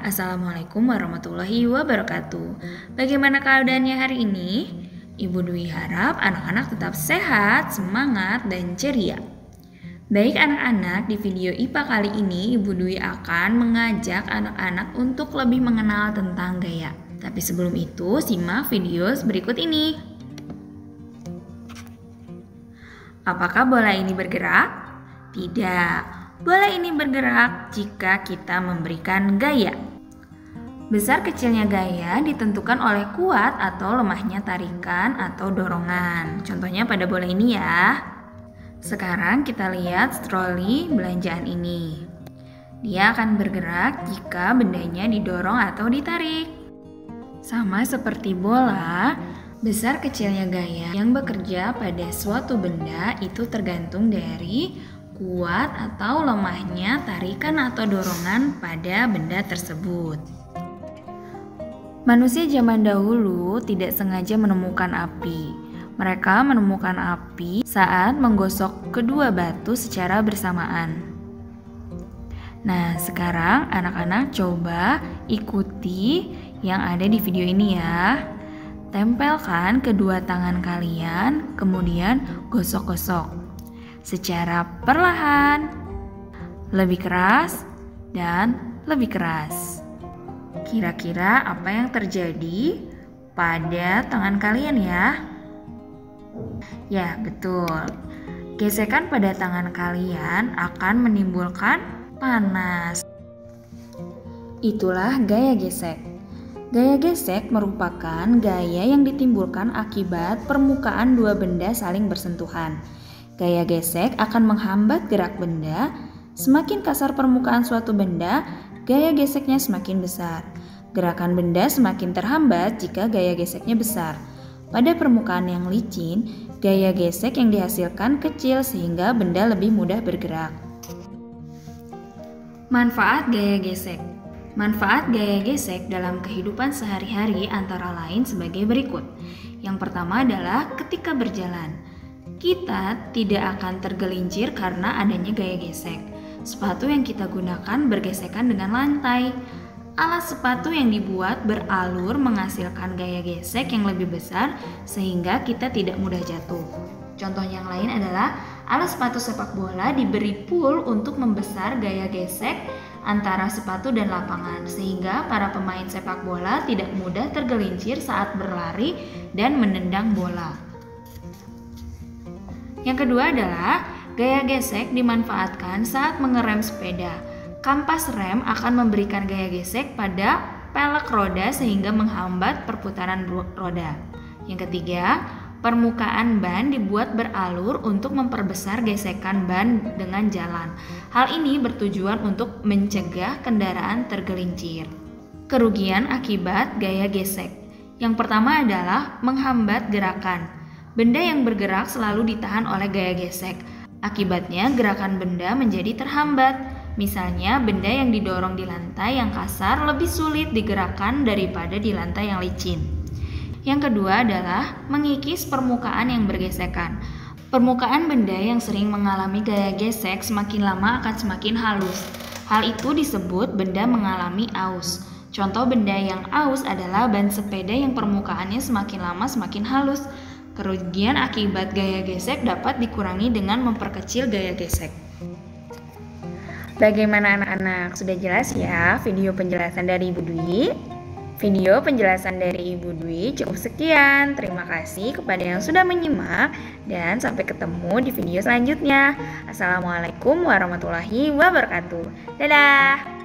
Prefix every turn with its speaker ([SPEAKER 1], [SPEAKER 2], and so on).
[SPEAKER 1] Assalamualaikum warahmatullahi wabarakatuh. Bagaimana keadaannya hari ini? Ibu Dwi harap anak-anak tetap sehat, semangat, dan ceria. Baik anak-anak, di video IPA kali ini Ibu Dwi akan mengajak anak-anak untuk lebih mengenal tentang gaya. Tapi sebelum itu, simak video berikut ini. Apakah bola ini bergerak? Tidak. Bola ini bergerak jika kita memberikan gaya. Besar kecilnya gaya ditentukan oleh kuat atau lemahnya tarikan atau dorongan. Contohnya pada bola ini ya. Sekarang kita lihat troli belanjaan ini. Dia akan bergerak jika bendanya didorong atau ditarik. Sama seperti bola, besar kecilnya gaya yang bekerja pada suatu benda itu tergantung dari kuat atau lemahnya tarikan atau dorongan pada benda tersebut. Manusia zaman dahulu tidak sengaja menemukan api. Mereka menemukan api saat menggosok kedua batu secara bersamaan. Nah, sekarang anak-anak coba ikuti yang ada di video ini ya. Tempelkan kedua tangan kalian, kemudian gosok-gosok secara perlahan, lebih keras, dan lebih keras. Kira-kira apa yang terjadi pada tangan kalian ya? Ya, betul. Gesekan pada tangan kalian akan menimbulkan panas. Itulah gaya gesek. Gaya gesek merupakan gaya yang ditimbulkan akibat permukaan dua benda saling bersentuhan. Gaya gesek akan menghambat gerak benda. Semakin kasar permukaan suatu benda, gaya geseknya semakin besar. Gerakan benda semakin terhambat jika gaya geseknya besar. Pada permukaan yang licin, gaya gesek yang dihasilkan kecil sehingga benda lebih mudah bergerak. Manfaat gaya gesek. Manfaat gaya gesek dalam kehidupan sehari-hari antara lain sebagai berikut. Yang pertama adalah ketika berjalan. Kita tidak akan tergelincir karena adanya gaya gesek. Sepatu yang kita gunakan bergesekan dengan lantai. Alat sepatu yang dibuat beralur menghasilkan gaya gesek yang lebih besar sehingga kita tidak mudah jatuh. Contoh yang lain adalah alat sepatu sepak bola diberi pool untuk membesar gaya gesek antara sepatu dan lapangan sehingga para pemain sepak bola tidak mudah tergelincir saat berlari dan menendang bola. Yang kedua adalah gaya gesek dimanfaatkan saat mengerem sepeda. Kampas rem akan memberikan gaya gesek pada pelek roda sehingga menghambat perputaran roda. Yang ketiga, permukaan ban dibuat beralur untuk memperbesar gesekan ban dengan jalan. Hal ini bertujuan untuk mencegah kendaraan tergelincir. Kerugian akibat gaya gesek. Yang pertama adalah menghambat gerakan. Benda yang bergerak selalu ditahan oleh gaya gesek. Akibatnya gerakan benda menjadi terhambat. Misalnya benda yang didorong di lantai yang kasar lebih sulit digerakkan daripada di lantai yang licin. Yang kedua adalah mengikis permukaan yang bergesekan. Permukaan benda yang sering mengalami gaya gesek semakin lama akan semakin halus. Hal itu disebut benda mengalami aus. Contoh benda yang aus adalah ban sepeda yang permukaannya semakin lama semakin halus. Kerugian akibat gaya gesek dapat dikurangi dengan memperkecil gaya gesek. Bagaimana anak-anak? Sudah jelas ya video penjelasan dari Ibu Dwi? Video penjelasan dari Ibu Dwi cukup sekian. Terima kasih kepada yang sudah menyimak dan sampai ketemu di video selanjutnya. Assalamualaikum warahmatullahi wabarakatuh. Dadah!